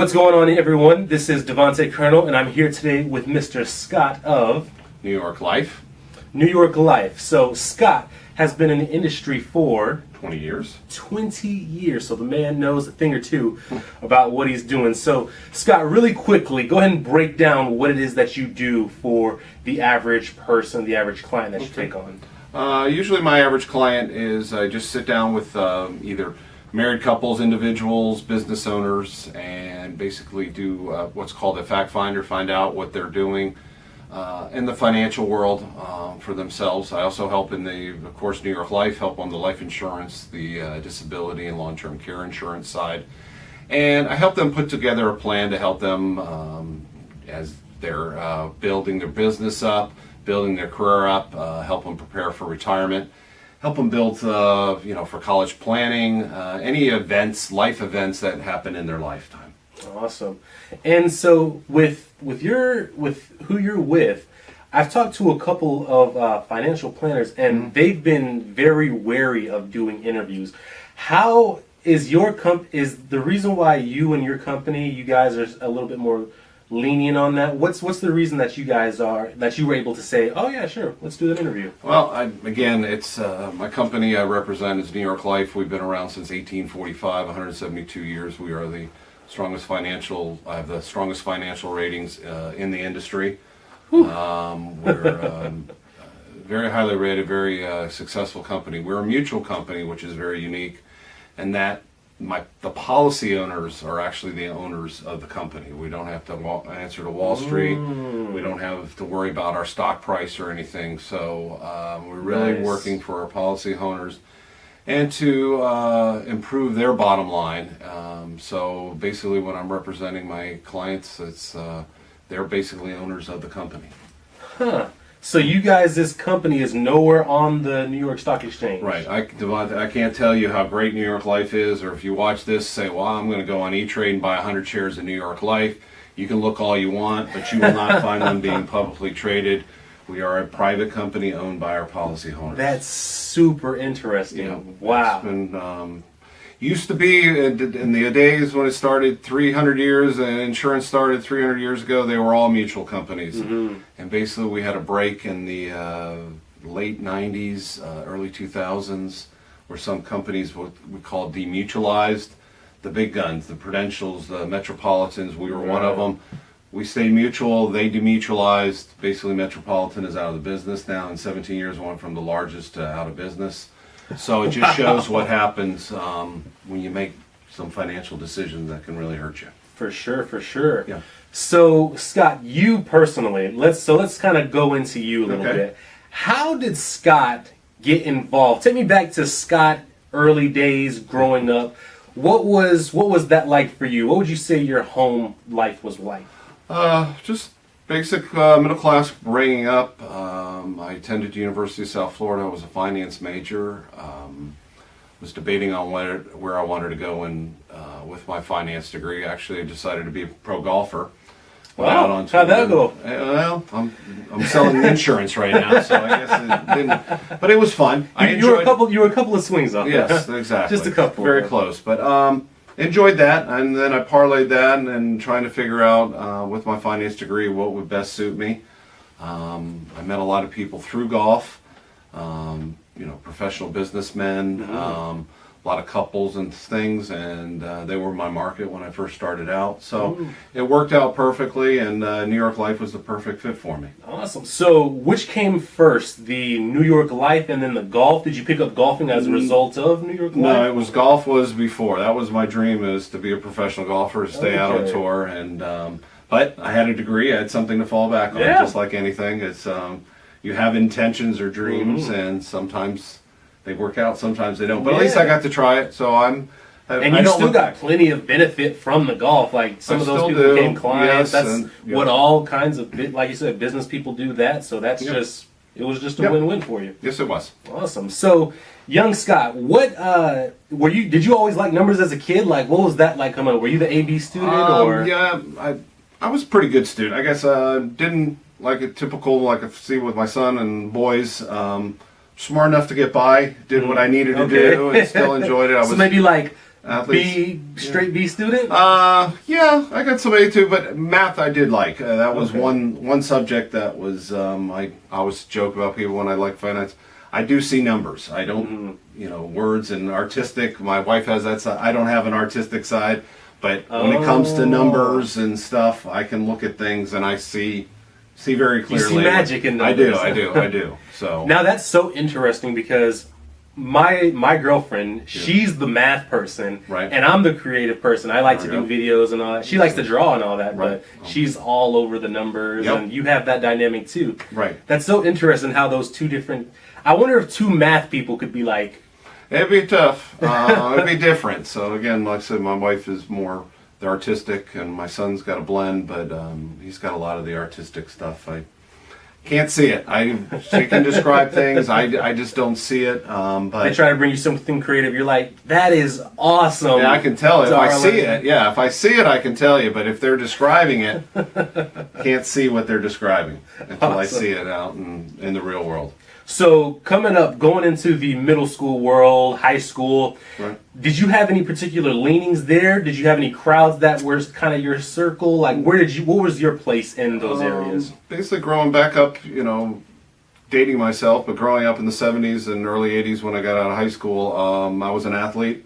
What's going on, everyone? This is Devahntau Colonel, and I'm here today with Mr. Scott of New York Life. New York Life. So Scott has been in the industry for 20 years. 20 years. So the man knows a thing or two about what he's doing. So Scott, really quickly, go ahead and break down what it is that you do for the average person, the average client that you take on. Usually my average client is I just sit down with either married couples, individuals, business owners, and basically do what's called a fact finder, find out what they're doing in the financial world for themselves. I also help in of course, New York Life, help on the life insurance, the disability and long-term care insurance side. And I help them put together a plan to help them as they're building their business up, building their career up, help them prepare for retirement. Help them build, for college planning, any events, life events that happen in their lifetime. Awesome. And so with who you're with, I've talked to a couple of financial planners, and they've been very wary of doing interviews. How is is the reason why you and your company, you guys are a little bit more lenient on that? What's the reason that you were able to say, oh yeah, sure, let's do an interview? Well, again, it's my company I represent is New York Life. We've been around since 1845, 172 years. We are the strongest financial ratings in the industry. We're very highly rated, very successful company. We're a mutual company, which is very unique, and that the policy owners are actually the owners of the company. We don't have to answer to Wall Street. We don't have to worry about our stock price or anything. So we're really working for our policy owners and to improve their bottom line. So basically when I'm representing my clients, they're basically owners of the company. Huh. So you guys, this company is nowhere on the New York Stock Exchange. Right. I can't tell you how great New York Life is, or if you watch this, say, well, I'm going to go on E-Trade and buy 100 shares of New York Life. You can look all you want, but you will not find them being publicly traded. We are a private company owned by our policyholders. That's super interesting. Yeah, wow. It's been, used to be in the days when it started 300 years, and insurance started 300 years ago, they were all mutual companies. And basically we had a break in the late 90s, early 2000s, where some companies, what we call demutualized, the big guns, the Prudentials, the Metropolitans, we were one of them. We stayed mutual, they demutualized. Basically Metropolitan is out of the business now. In 17 years went from the largest to out of business. So it just shows what happens when you make some financial decisions that can really hurt you. For sure, for sure. Yeah. So Scott, you personally, let's kind of go into you a little bit. How did Scott get involved? Take me back to Scott early days growing up. What was that like for you? What would you say your home life was like? Just basic middle class bringing up. I attended University of South Florida. I was a finance major. Was debating on where I wanted to go with my finance degree. Actually, I decided to be a pro golfer. Wow, how'd that go? Well, I'm selling insurance right now, so I guess it didn't. But it was fun. You were a couple of swings off. Yes, exactly. Just a couple. Very close, but enjoyed that, and then I parlayed that and trying to figure out with my finance degree what would best suit me. I met a lot of people through golf, professional businessmen, a lot of couples and things, and they were my market when I first started out. So it worked out perfectly, and New York Life was the perfect fit for me. Awesome. So which came first, the New York Life and then the golf? Did you pick up golfing as a result of New York Life? No, golf was before. That was my dream, is to be a professional golfer, to stay out on tour, and but I had a degree. I had something to fall back on, just like anything. It's you have intentions or dreams, and sometimes they work out, sometimes they don't. But at least I got to try it, so and you still got plenty of benefit from the golf. Like some of those people became clients. That's what all kinds of, like you said, business people do that. So that's it was just a win-win for you. Yes, it was. Awesome. So, young Scott, what did you always like numbers as a kid? Like, what was that like coming up? Were you the AB student or? Yeah, I was a pretty good student. I guess didn't like a typical, like I see with my son and boys. Smart enough to get by, did what I needed to do, and still enjoyed it. So maybe like Athletes. Straight B student? Yeah, I got some A too, but math I did like. That was one subject that was, I always joke about people when I like finance. I do see numbers. I don't, words and artistic. My wife has that side. I don't have an artistic side, but when it comes to numbers and stuff, I can look at things and I see very clearly. You see magic in numbers. I do. So now that's so interesting because my girlfriend, she's the math person, right, and I'm the creative person. I like to do videos and all that. She likes to draw and all that, but she's all over the numbers, and you have that dynamic too. Right. That's so interesting how those two different. I wonder if two math people could be like. It'd be tough. It'd be different. So again, like I said, my wife is more the artistic, and my son's got a blend, but he's got a lot of the artistic stuff. I can't see it. She can describe things. I just don't see it. But they try to bring you something creative. You're like, that is awesome. Yeah, I can tell if I darling. see it. Yeah, if I see it, I can tell you. But if they're describing it, can't see what they're describing until I see it out in the real world. So coming up, going into the middle school world, high school, did you have any particular leanings there? Did you have any crowds that were kind of your circle? Like, what was your place in those areas? Basically, growing back up, dating myself, but growing up in the 70s and early 80s when I got out of high school, I was an athlete.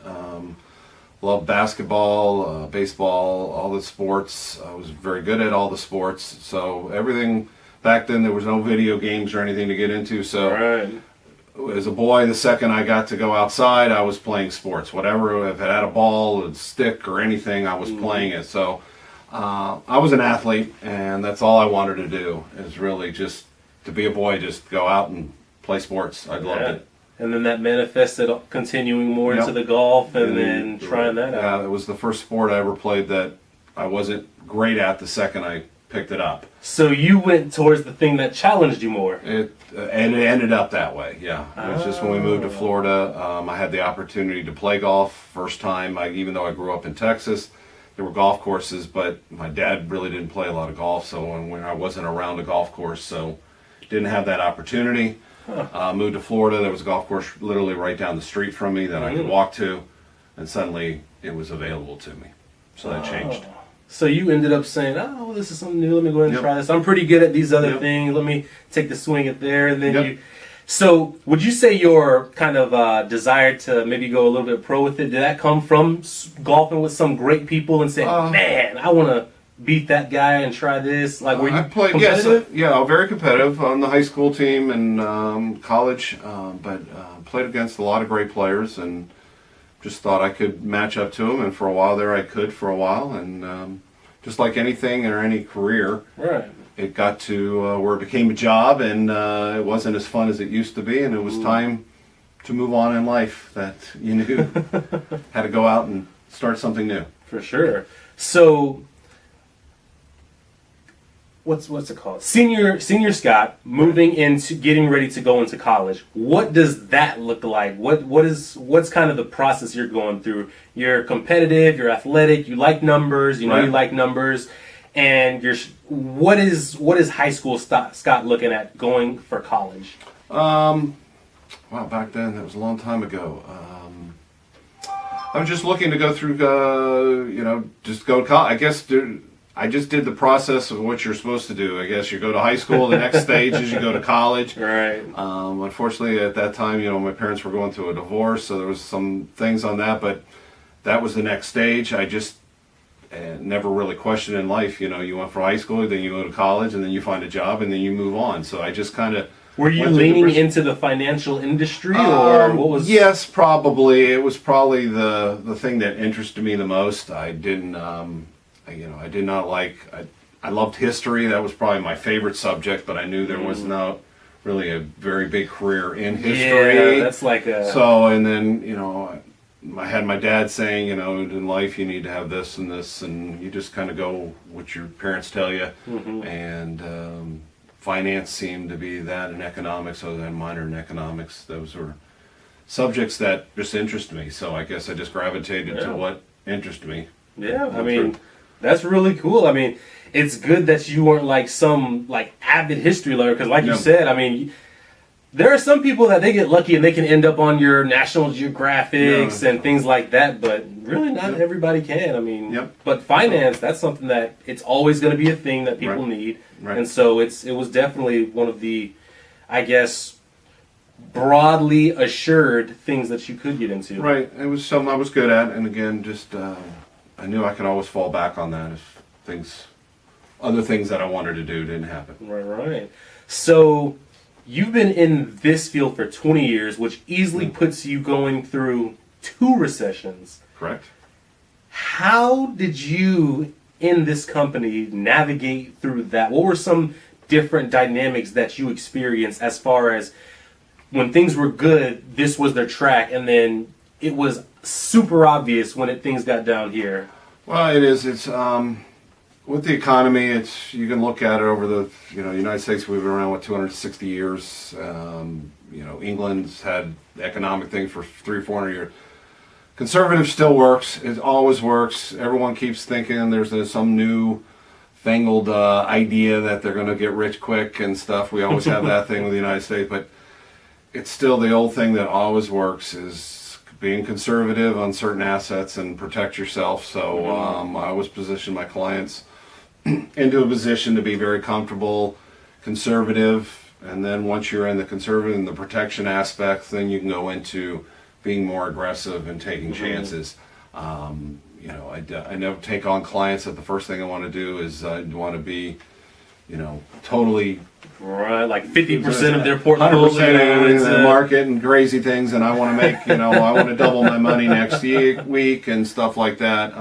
Loved basketball, baseball, all the sports. I was very good at all the sports. So everything. Back then, there was no video games or anything to get into, so as a boy, the second I got to go outside, I was playing sports. Whatever, if it had a ball, a stick, or anything, I was playing it. So I was an athlete, and that's all I wanted to do, is really just to be a boy, just go out and play sports. I loved it. And then that manifested continuing more into the golf and then trying that out. Yeah, it was the first sport I ever played that I wasn't great at the second I picked it up. So you went towards the thing that challenged you more. And it ended up that way, yeah. It was just when we moved to Florida, I had the opportunity to play golf first time. Even though I grew up in Texas, there were golf courses, but my dad really didn't play a lot of golf, so when I wasn't around a golf course, so didn't have that opportunity. Moved to Florida, there was a golf course literally right down the street from me that I could walk to, and suddenly it was available to me. So that changed. So you ended up saying, oh, this is something new. Let me go ahead and try this. I'm pretty good at these other things. Let me take the swing at there. And then So would you say your kind of desire to maybe go a little bit pro with it, did that come from golfing with some great people and saying, man, I want to beat that guy and try this? Like, were you competitive? Very competitive on the high school team and college, but played against a lot of great players and just thought I could match up to them, and for a while there I could for a while, and just like anything or any career, it got to where it became a job, and it wasn't as fun as it used to be, and it was time to move on in life, that you knew had to go out and start something new. For sure. So what's it called? Senior Scott moving into getting ready to go into college. What does that look like? What's kind of the process you're going through? You're competitive, you're athletic, you like numbers, you like numbers, and what is high school Scott looking at going for college? Wow, back then, that was a long time ago. I was just looking to go through, just go to college. I guess I just did the process of what you're supposed to do. I guess you go to high school, the next stage is you go to college. Right. Unfortunately, at that time, my parents were going through a divorce, so there was some things on that, but that was the next stage. I just never really questioned in life. You went from high school, then you go to college, and then you find a job, and then you move on. So I just kind of... Were you leaning into the financial industry, or what was... Yes, probably. It was probably the thing that interested me the most. I didn't... I did not like. I loved history. That was probably my favorite subject, but I knew there was not really a very big career in history. Yeah, that's like a. So, and then I had my dad saying, in life you need to have this and this, and you just kind of go what your parents tell you. And finance seemed to be that, and economics. So then minor in economics. Those were subjects that just interest me. So I guess I just gravitated to what interested me. Yeah, I mean. That's really cool. I mean, it's good that you weren't like some avid history learner, because like you said, I mean, there are some people that they get lucky and they can end up on your National Geographics and things like that, but really not everybody can. I mean, but finance, that's something that it's always going to be a thing that people need. Right. And so it was definitely one of the, I guess, broadly assured things that you could get into. Right. It was something I was good at, and again, just I knew I could always fall back on that if other things that I wanted to do didn't happen. Right. So you've been in this field for 20 years, which easily puts you going through 2 recessions. Correct. How did you, in this company, navigate through that? What were some different dynamics that you experienced as far as when things were good, this was their track, and then it was super obvious when things got down here? Well, it is. It's with the economy. You can look at it over the United States. We've been around 260 years. England's had the economic thing for 300-400 years. Conservative still works. It always works. Everyone keeps thinking there's some new fangled idea that they're going to get rich quick and stuff. We always have that thing with the United States, but it's still the old thing that always works is being conservative on certain assets and protect yourself. So I always position my clients into a position to be very comfortable, conservative, and then once you're in the conservative and the protection aspect, then you can go into being more aggressive and taking chances. I never take on clients that the first thing I want to do is I want to be, totally like 50% of their portfolio in the market and crazy things, and I want to make, I want to double my money next week and stuff like that.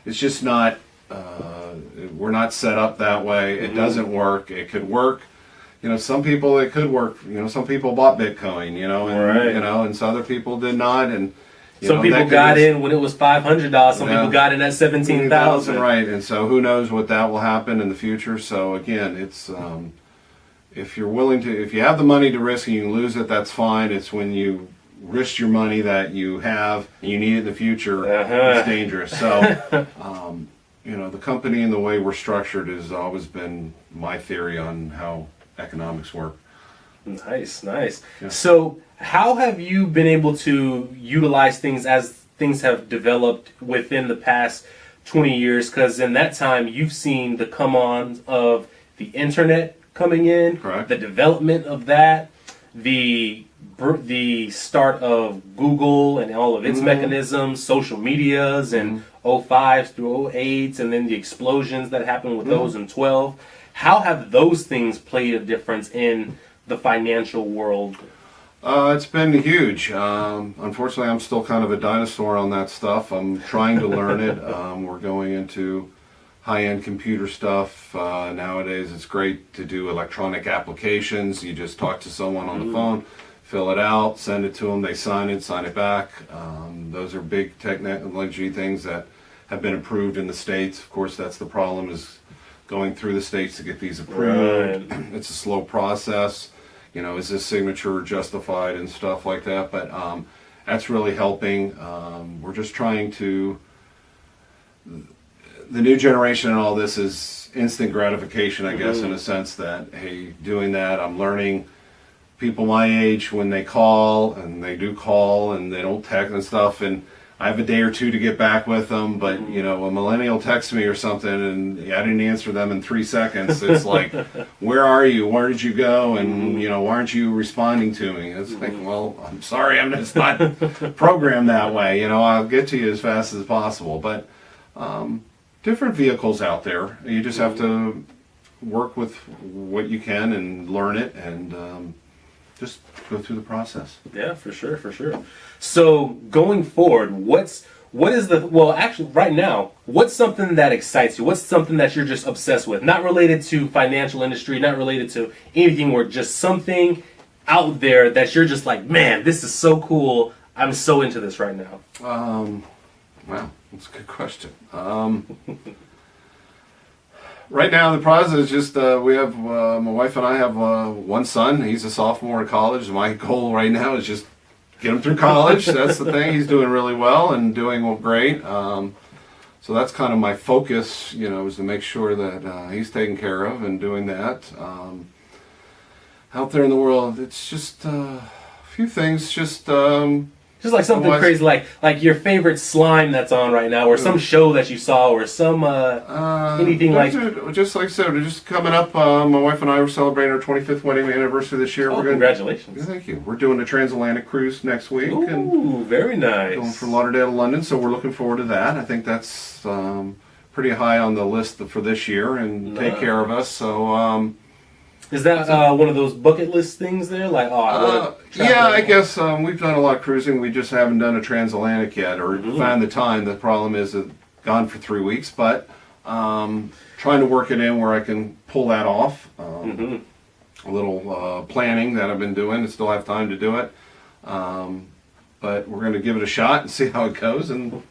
It's just not. We're not set up that way. It doesn't work. It could work. Some people it could work. Some people bought Bitcoin. And some other people did not. And some people got in when it was $500. Some people got in at $17,000. Right. And so who knows what that will happen in the future. So again, it's if you're willing to, if you have the money to risk and you lose it, that's fine. It's when you risk your money that you have and you need it in the future. It's dangerous. So. The company and the way we're structured has always been my theory on how economics work. Nice. Yeah. So how have you been able to utilize things as things have developed within the past 20 years? Because in that time, you've seen the come-on of the internet coming in, correct, the development of that, the start of Google and all of its mechanisms, social medias and 05s through 08s, and then the explosions that happened with those in 12. How have those things played a difference in the financial world? It's been huge. Unfortunately, I'm still kind of a dinosaur on that stuff. I'm trying to learn it. We're going into high-end computer stuff. Nowadays, it's great to do electronic applications. You just talk to someone on the phone, fill it out, send it to them, they sign it back. Those are big technology things that have been approved in the States. Of course, that's the problem, is going through the States to get these approved. Right. It's a slow process. Is this signature justified and stuff like that? But that's really helping. We're just trying to... The new generation and all this is instant gratification, I guess, in a sense that, hey, doing that, I'm learning. People my age, when they call, and they do call, and they don't text and stuff, and I have a day or two to get back with them, but, a millennial texts me or something, and I didn't answer them in 3 seconds. It's like, where are you? Where did you go? And, why aren't you responding to me? It's like, well, I'm sorry, I'm just not programmed that way. I'll get to you as fast as possible. But different vehicles out there. You just have to work with what you can and learn it and just go through the process. Yeah, for sure. So going forward, right now, what's something that excites you? What's something that you're just obsessed with? Not related to financial industry, not related to anything, or just something out there that you're just like, man, this is so cool. I'm so into this right now. Wow, that's a good question. Right now, the process is just we have my wife and I have one son. He's a sophomore in college. My goal right now is just get him through college. That's the thing. He's doing really well and doing great. So that's kind of my focus, is to make sure that he's taken care of and doing that. out there in the world, it's just a few things. Just like something crazy, like your favorite slime that's on right now, or some show that you saw, or some anything like. Just like I said, just coming up. My wife and I were celebrating our 25th wedding anniversary this year. Oh, congratulations! Thank you. We're doing a transatlantic cruise next week. Ooh, and very nice. Going from Lauderdale to London, so we're looking forward to that. I think that's pretty high on the list for this year, and take care of us. So. Is that one of those bucket list things there? Like, yeah, I guess we've done a lot of cruising. We just haven't done a transatlantic yet, or found the time. The problem is it's gone for 3 weeks, but trying to work it in where I can pull that off. A little planning that I've been doing, and still have time to do it. But we're going to give it a shot and see how it goes, and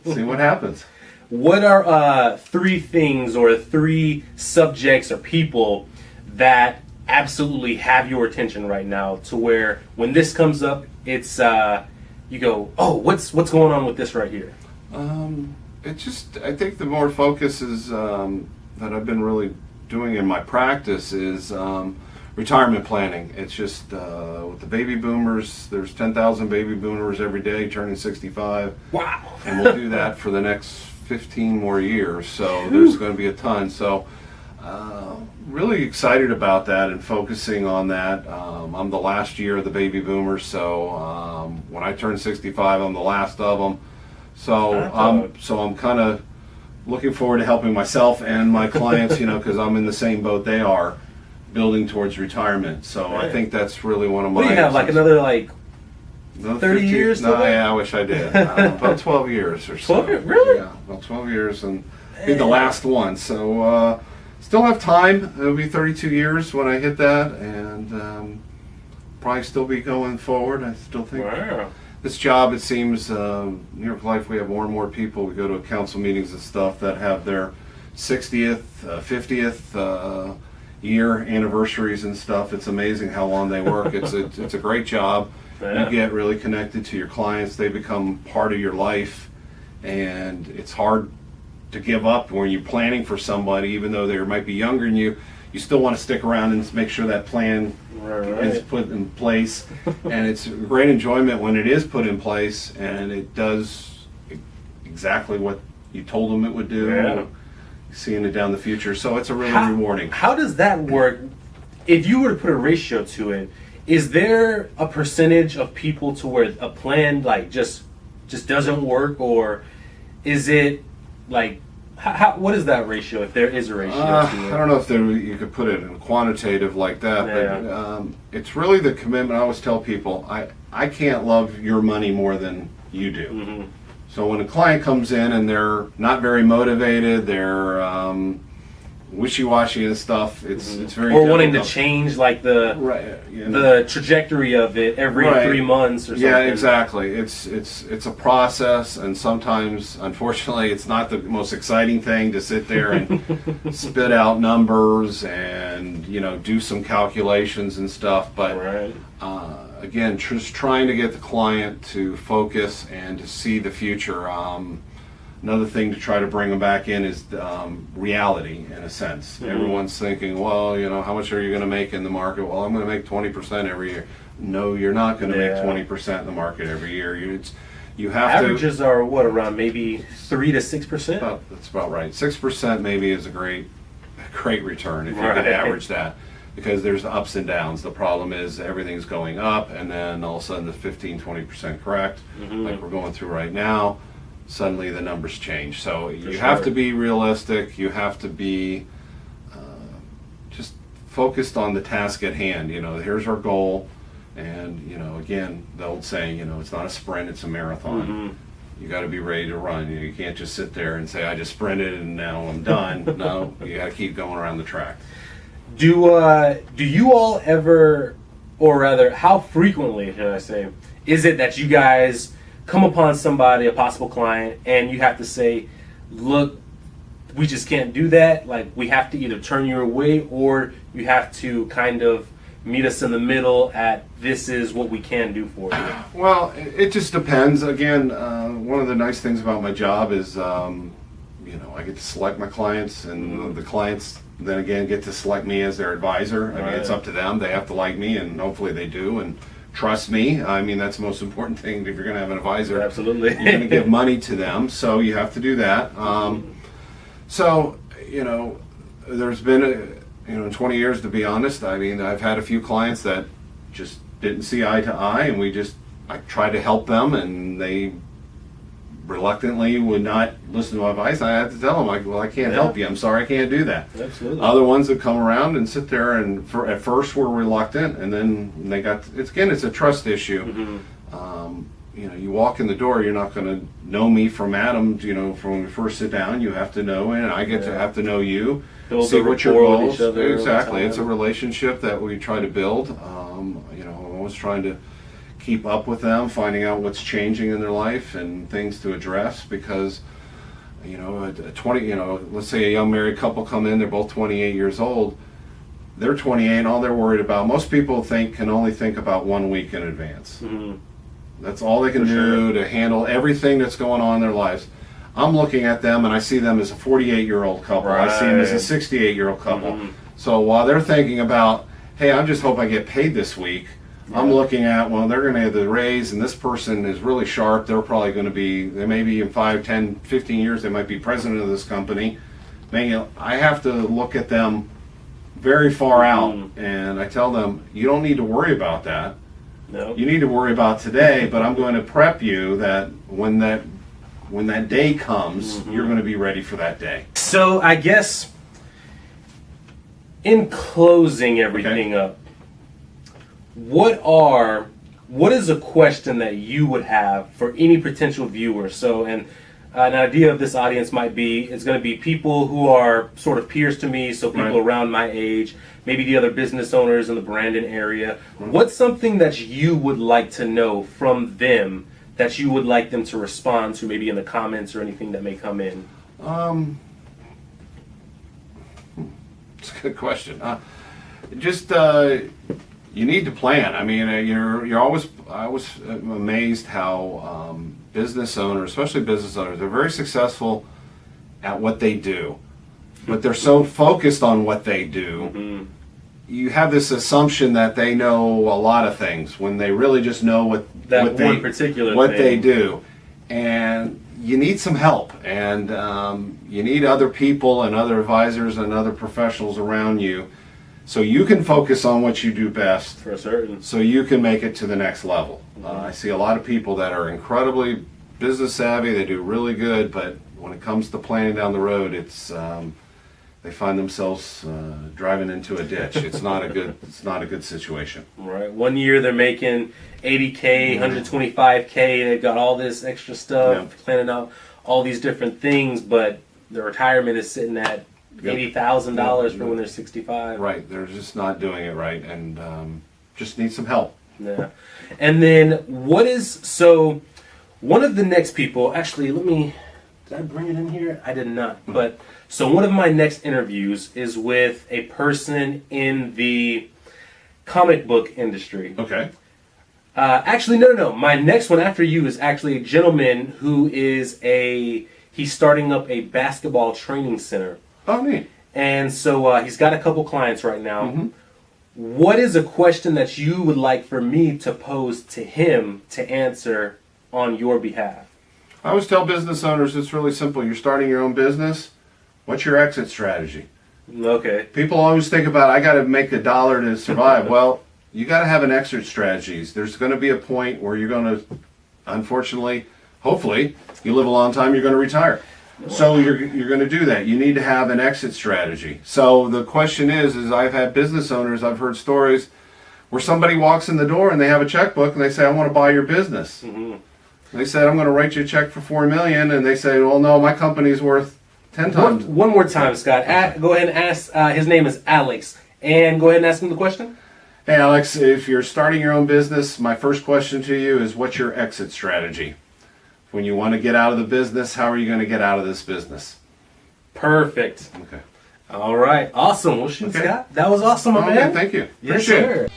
see what happens. What are 3 things or 3 subjects or people that absolutely have your attention right now, to where when this comes up, it's you go, oh, what's going on with this right here? I think the more focus is that I've been really doing in my practice is retirement planning. It's just with the baby boomers, there's 10,000 baby boomers every day turning 65. Wow! And we'll do that for the next 15 more years. So there's going to be a ton. So. Really excited about that and focusing on that. I'm the last year of the baby boomers, so when I turn 65, I'm the last of them. So I'm kind of looking forward to helping myself and my clients, because I'm in the same boat they are, building towards retirement. So right. I think that's really one of my. What do you have, like another 30 years? No, yeah, I wish I did. About 12 years or so. 12 years? Really? Yeah, about 12 years and be the last one. So. Still have time. It'll be 32 years when I hit that, and probably still be going forward. I still think this job, it seems, New York Life, we have more and more people. We go to council meetings and stuff that have their 60th, 50th year anniversaries and stuff. It's amazing how long they work. It's a great job. Yeah. You get really connected to your clients. They become part of your life, and it's hard to give up when you're planning for somebody, even though they might be younger than you. You still want to stick around and make sure that plan is put in place. And it's great enjoyment when it is put in place and it does exactly what you told them it would do, seeing it down the future. So it's a really rewarding. How does that work? If you were to put a ratio to it, is there a percentage of people to where a plan just doesn't work, or is it what is that ratio, if there is a ratio to it? I don't know if you could put it in quantitative like that, but it's really the commitment. I always tell people, I can't love your money more than you do. Mm-hmm. So when a client comes in and they're not very motivated, they're wishy-washy and stuff, it's very difficult. Wanting to change the trajectory of it every 3 months or something. Yeah, exactly. It's a process, and sometimes, unfortunately, it's not the most exciting thing to sit there and spit out numbers and do some calculations and stuff. But again, just trying to get the client to focus and to see the future. Another thing to try to bring them back in is reality, in a sense. Mm-hmm. Everyone's thinking, well, how much are you going to make in the market? Well, I'm going to make 20% every year. No, you're not going to make 20% in the market every year. You have Averages are what, around maybe 3 to 6%? That's about right. 6% maybe is a great return if you could average that, because there's ups and downs. The problem is everything's going up, and then all of a sudden the 15-20% correct, like we're going through right now. Suddenly the numbers change. So you have to be realistic. You have to be just focused on the task at hand. Here's our goal, and again, the old saying, it's not a sprint, it's a marathon. Mm-hmm. You got to be ready to run. You can't just sit there and say, I just sprinted and now I'm done. No, you got to keep going around the track. Do you all ever, or rather, how frequently, should I say, is it that you guys come upon somebody, a possible client, and you have to say, look, we just can't do that. We have to either turn you away, or you have to kind of meet us in the middle at, this is what we can do for you? Well, it just depends. Again, one of the nice things about my job is, I get to select my clients, and the clients then again get to select me as their advisor. I mean, it's up to them. They have to like me, and hopefully they do, and trust me. I mean, that's the most important thing if you're going to have an advisor. Absolutely. You're going to give money to them, so you have to do that. So, there's been, in 20 years, to be honest, I mean, I've had a few clients that just didn't see eye to eye, and I tried to help them, and they reluctantly would not listen to my advice. I had to tell them, I can't help you. I'm sorry, I can't do that. Absolutely. Other ones that come around and sit there and at first were reluctant, and then they it's a trust issue. You walk in the door, you're not going to know me from Adam. From when we first sit down, you have to know, and I get to have to know you. See what your goals. Exactly, it's a relationship that we try to build. I'm always trying to keep up with them, finding out what's changing in their life and things to address, because let's say a young married couple come in, they're both 28 years old, they're 28 and all they're worried about, most people can only think about 1 week in advance. That's all they can do to handle everything that's going on in their lives. I'm looking at them and I see them as a 48-year-old couple. I see them as a 68-year-old couple. So while they're thinking about, hey, I just hope I get paid this week, I'm looking at, well, they're going to have the raise, and this person is really sharp. They're probably going to be, they may be in 5, 10, 15 years, they might be president of this company. I have to look at them very far out, and I tell them, you don't need to worry about that. No. You need to worry about today, but I'm going to prep you that when that day comes, you're going to be ready for that day. So I guess in closing everything up, what is a question that you would have for any potential viewer? So, and an idea of this audience might be, it's going to be people who are sort of peers to me, so people around my age, maybe the other business owners in the Brandon area. What's something that you would like to know from them that you would like them to respond to, maybe in the comments or anything that may come in? It's a good question. You need to plan. I mean, I was amazed how business owners, especially business owners, they're very successful at what they do, but they're so focused on what they do. You have this assumption that they know a lot of things when they really just know what they do, and you need some help, and you need other people and other advisors and other professionals around you, so you can focus on what you do best. For certain. So you can make it to the next level. I see a lot of people that are incredibly business savvy. They do really good, but when it comes to planning down the road, they find themselves driving into a ditch. It's not a good situation. Right. 1 year they're making $80K, $125K. They've got all this extra stuff, planning out all these different things, but their retirement is sitting at $80,000 for when they're 65. Right. They're just not doing it right, and just need some help. Yeah. And then one of the next people, actually, did I bring it in here? I did not. But so one of my next interviews is with a person in the comic book industry. Okay. Actually, no. My next one after you is actually a gentleman who he's starting up a basketball training center. Oh, neat. And so he's got a couple clients right now. What is a question that you would like for me to pose to him to answer on your behalf? I always tell business owners it's really simple. You're starting your own business. What's your exit strategy? Okay. People always think about, I got to make $1 to survive. Well, you got to have an exit strategy. There's going to be a point where you're going to, unfortunately, hopefully, you live a long time, you're going to retire. So you're going to do that. You need to have an exit strategy. So the question is I've had business owners, I've heard stories where somebody walks in the door and they have a checkbook and they say, I want to buy your business. They said, I'm going to write you a check for $4 million, and they say, well, no, my company's worth 10 times. One more time, Scott. Go ahead and ask. His name is Alex, and go ahead and ask him the question. Hey, Alex, if you're starting your own business, my first question to you is, what's your exit strategy? When you want to get out of the business, how are you going to get out of this business? Perfect. Okay. All right. Awesome. Well, shoot, Scott. That was awesome, my man. Thank you. Yes, Appreciate sir. it.